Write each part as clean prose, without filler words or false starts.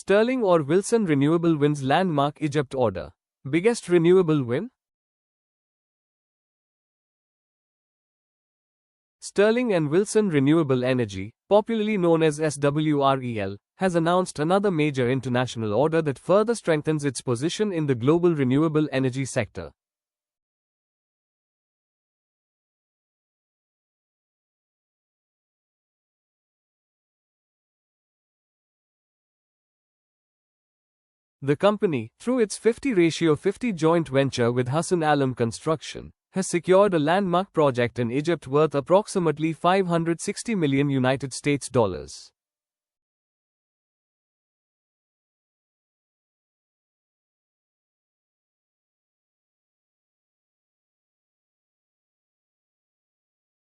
Sterling or Wilson Renewable wins landmark Egypt order. Biggest renewable win? Sterling and Wilson Renewable Energy, popularly known as swrel, has announced another major international order that further strengthens its position in the global renewable energy sector. The company, through its 50-50 joint venture with Hassan Alam Construction, has secured a landmark project in Egypt worth approximately $560 million United States dollars.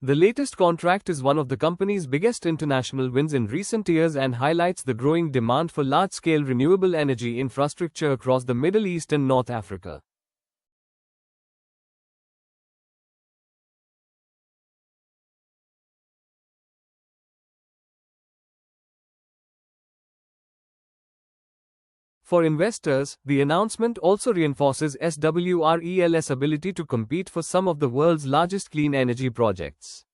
The latest contract is one of the company's biggest international wins in recent years and highlights the growing demand for large-scale renewable energy infrastructure across the Middle East and North Africa. For investors, the announcement also reinforces swrel's ability to compete for some of the world's largest clean energy projects.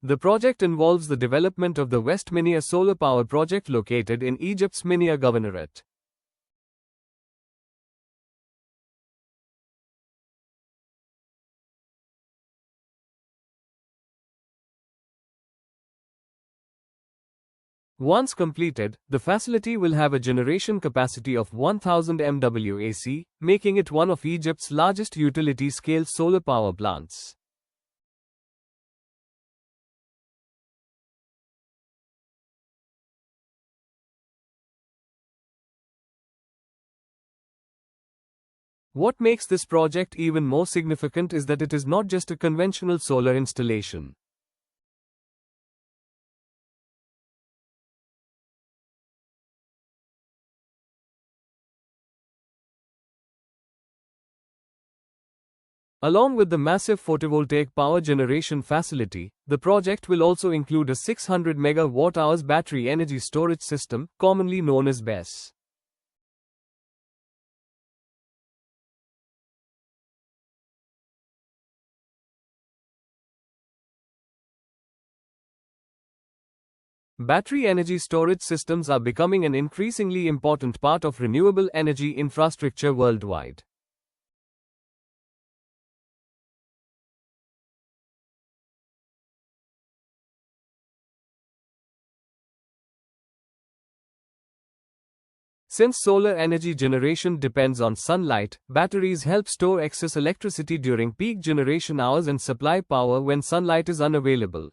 The project involves the development of the West Minya solar power project located in Egypt's Minya Governorate. Once completed, the facility will have a generation capacity of 1000 MW AC, making it one of Egypt's largest utility-scale solar power plants. What makes this project even more significant is that it is not just a conventional solar installation. Along with the massive photovoltaic power generation facility, the project will also include a 600 MWh battery energy storage system, commonly known as bess. Battery energy storage systems are becoming an increasingly important part of renewable energy infrastructure worldwide. Since solar energy generation depends on sunlight, batteries help store excess electricity during peak generation hours and supply power when sunlight is unavailable.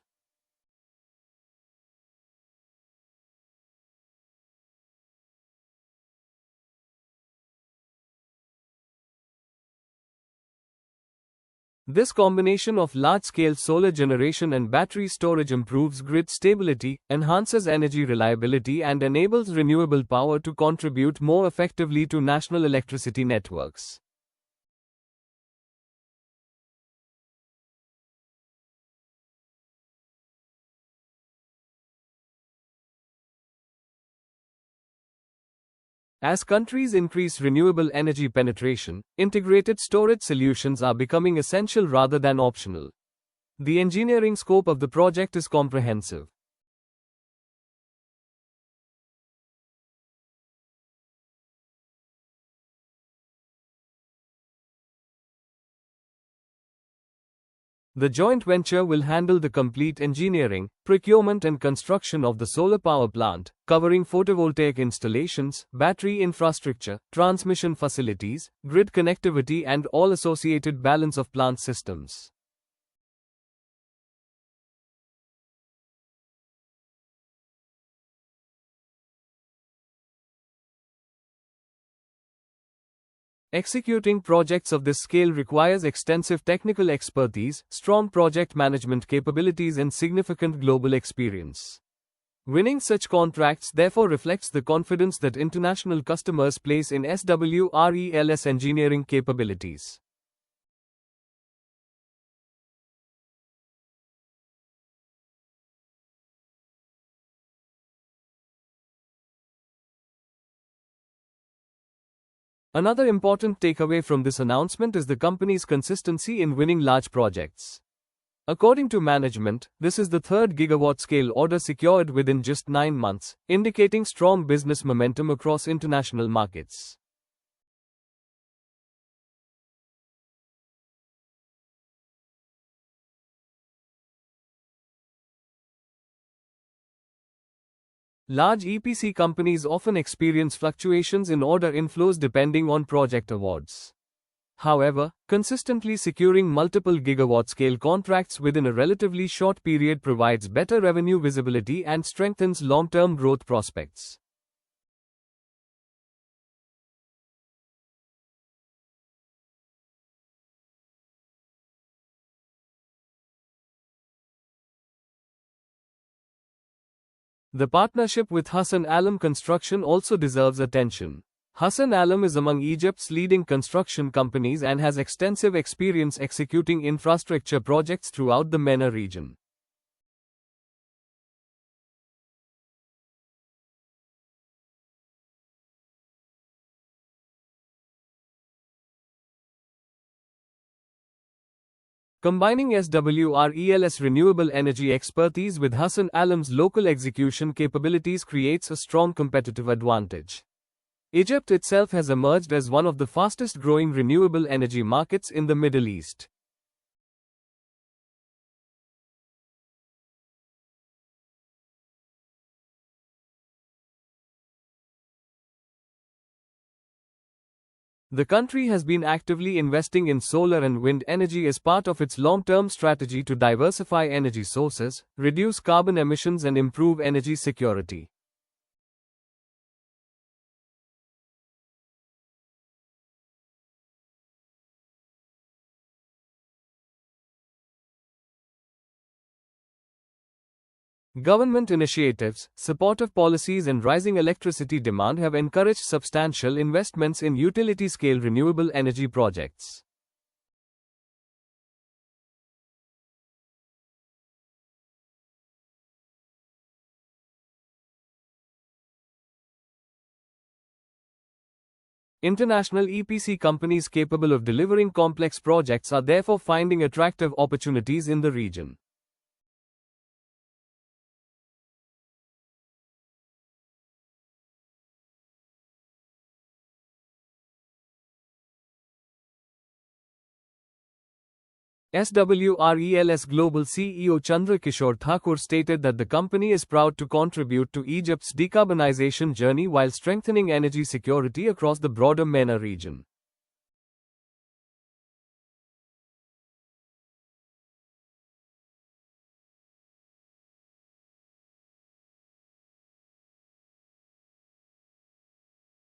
This combination of large-scale solar generation and battery storage improves grid stability, enhances energy reliability, and enables renewable power to contribute more effectively to national electricity networks. As countries increase renewable energy penetration, integrated storage solutions are becoming essential rather than optional. The engineering scope of the project is comprehensive. The joint venture will handle the complete engineering, procurement and construction of the solar power plant, covering photovoltaic installations, battery infrastructure, transmission facilities, grid connectivity and all associated balance of plant systems. Executing projects of this scale requires extensive technical expertise, strong project management capabilities and significant global experience. Winning such contracts therefore reflects the confidence that international customers place in SWREL's engineering capabilities. Another important takeaway from this announcement is the company's consistency in winning large projects. According to management, this is the third gigawatt-scale order secured within just 9 months, indicating strong business momentum across international markets. Large EPC companies often experience fluctuations in order inflows depending on project awards. However, consistently securing multiple gigawatt-scale contracts within a relatively short period provides better revenue visibility and strengthens long-term growth prospects. The partnership with Hassan Alam Construction also deserves attention. Hassan Alam is among Egypt's leading construction companies and has extensive experience executing infrastructure projects throughout the MENA region. Combining SWREL's renewable energy expertise with Hassan Alam's local execution capabilities creates a strong competitive advantage. Egypt itself has emerged as one of the fastest growing renewable energy markets in the Middle East. The country has been actively investing in solar and wind energy as part of its long-term strategy to diversify energy sources, reduce carbon emissions and improve energy security. Government initiatives, supportive policies and rising electricity demand have encouraged substantial investments in utility-scale renewable energy projects. International EPC companies capable of delivering complex projects are therefore finding attractive opportunities in the region. SWREL's global CEO Chandra Kishore Thakur stated that the company is proud to contribute to Egypt's decarbonization journey while strengthening energy security across the broader MENA region.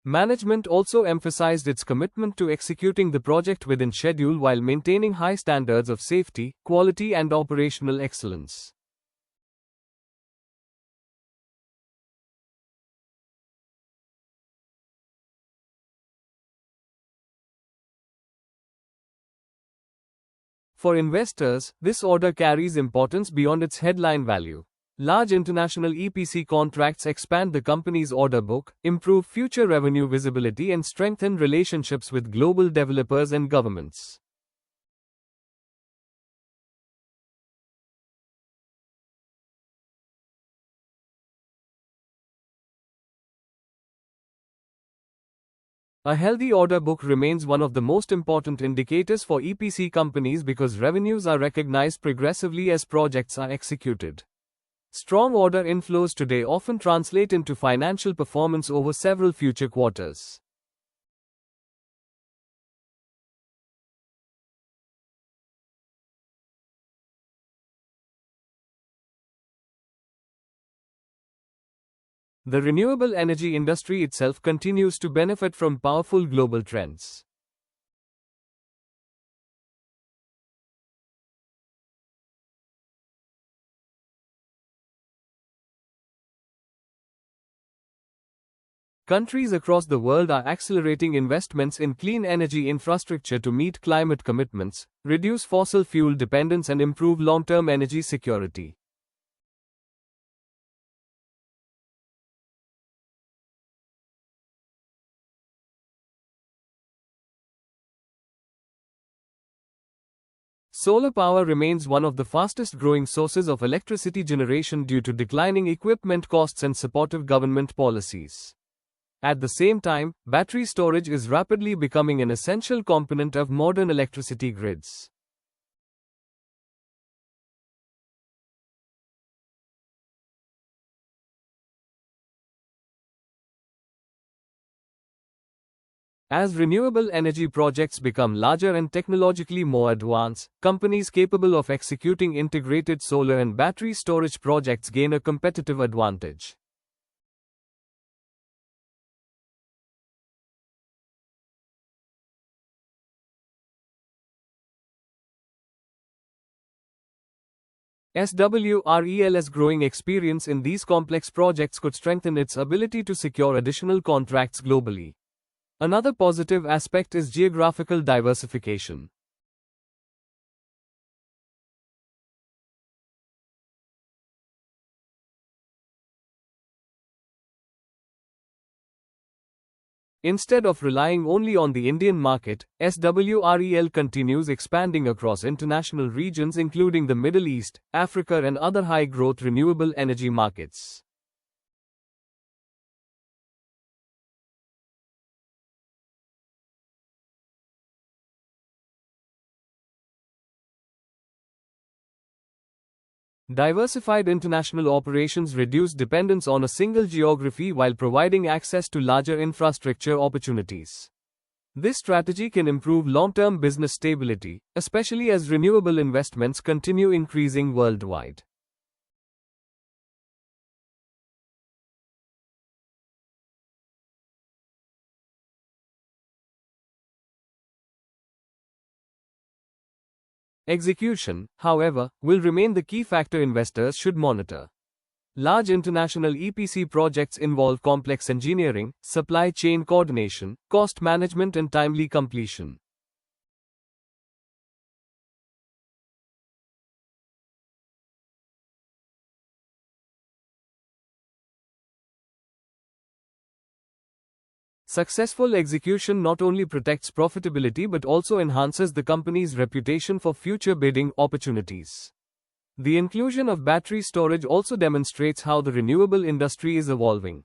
Management also emphasized its commitment to executing the project within schedule while maintaining high standards of safety, quality and operational excellence. For investors, this order carries importance beyond its headline value. Large international EPC contracts expand the company's order book, improve future revenue visibility and strengthen relationships with global developers and governments. A healthy order book remains one of the most important indicators for EPC companies because revenues are recognized progressively as projects are executed. Strong order inflows today often translate into financial performance over several future quarters. The renewable energy industry itself continues to benefit from powerful global trends. Countries across the world are accelerating investments in clean energy infrastructure to meet climate commitments, reduce fossil fuel dependence, and improve long-term energy security. Solar power remains one of the fastest growing sources of electricity generation due to declining equipment costs and supportive government policies. At the same time, battery storage is rapidly becoming an essential component of modern electricity grids. As renewable energy projects become larger and technologically more advanced, companies capable of executing integrated solar and battery storage projects gain a competitive advantage. SWREL's growing experience in these complex projects could strengthen its ability to secure additional contracts globally. Another positive aspect is geographical diversification. Instead of relying only on the Indian market, SWREL continues expanding across international regions including the Middle East, Africa, and other high-growth renewable energy markets. Diversified international operations reduce dependence on a single geography while providing access to larger infrastructure opportunities. This strategy can improve long-term business stability, especially as renewable investments continue increasing worldwide. Execution, however, will remain the key factor investors should monitor. Large international EPC projects involve complex engineering, supply chain coordination, cost management, and timely completion. Successful execution not only protects profitability but also enhances the company's reputation for future bidding opportunities. The inclusion of battery storage also demonstrates how the renewable industry is evolving.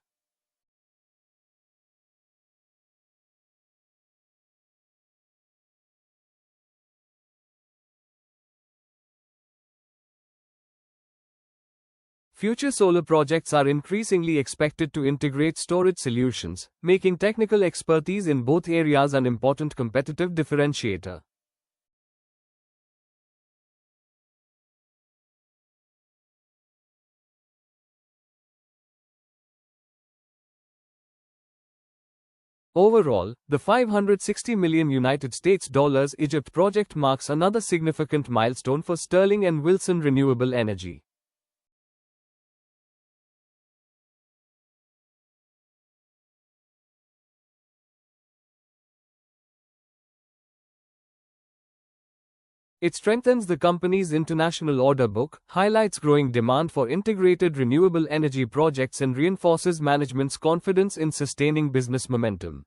Future solar projects are increasingly expected to integrate storage solutions, making technical expertise in both areas an important competitive differentiator. Overall, the $560 million United States dollars Egypt project marks another significant milestone for Sterling and Wilson Renewable Energy. It strengthens the company's international order book, highlights growing demand for integrated renewable energy projects, and reinforces management's confidence in sustaining business momentum.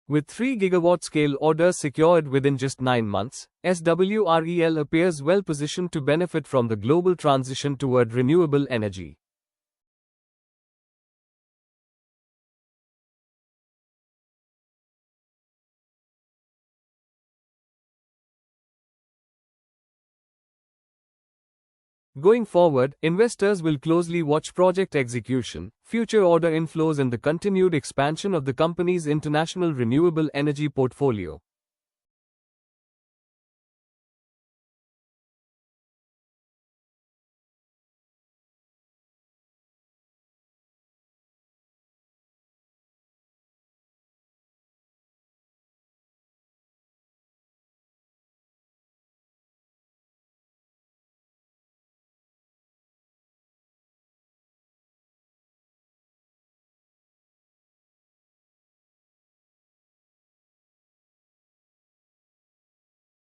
With 3 gigawatt scale orders secured within just 9 months, SWREL appears well positioned to benefit from the global transition toward renewable energy. Going forward, investors will closely watch project execution, future order inflows, and the continued expansion of the company's international renewable energy portfolio.